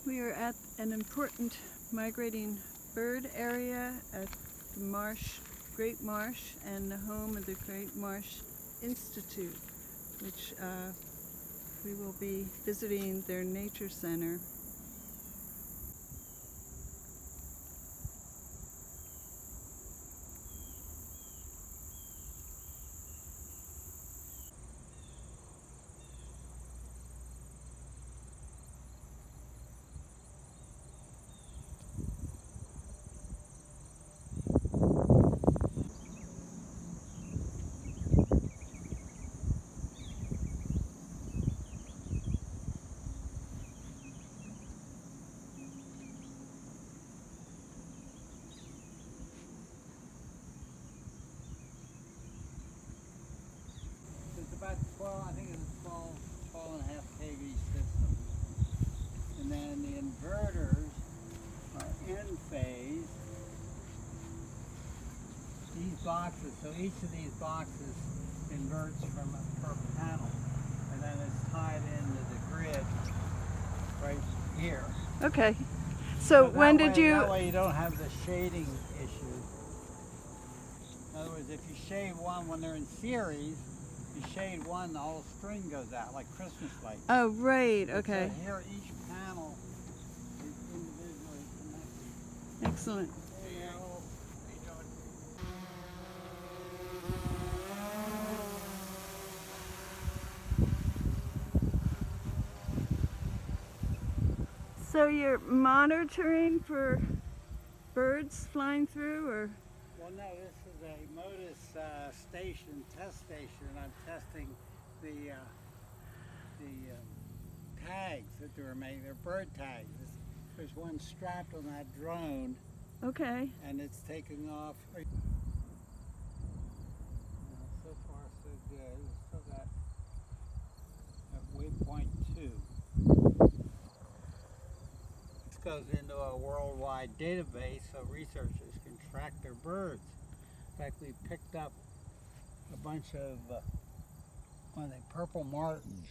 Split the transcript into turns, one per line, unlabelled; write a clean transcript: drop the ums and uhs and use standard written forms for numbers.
We are at an important migrating bird area at the Marsh, Great Marsh, and the home of the Great Marsh Institute, which we will be visiting their nature center.
It's about 12, I think it's a 12 and a half kV system. And then the inverters are in phase. These boxes, so each of these boxes inverts from per panel. And then it's tied into the grid right here.
Okay. So when did you...
That way you don't have the shading issue. In other words, if you shade one when they're in series, you shade one, the whole string goes out, like Christmas lights.
Oh, right, okay.
So here, each panel is individually connected.
Excellent.
Hey, how you doing?
So you're monitoring for birds flying through, or?
Well, no, this is a Modus test station. I'm testing the tags that they were making. They're bird tags. There's one strapped on that drone,
Okay.
and it's taking off. So far, so good. We still got at waypoint 2. This goes into a worldwide database so researchers can track their birds. In fact, we picked up a bunch of purple martins.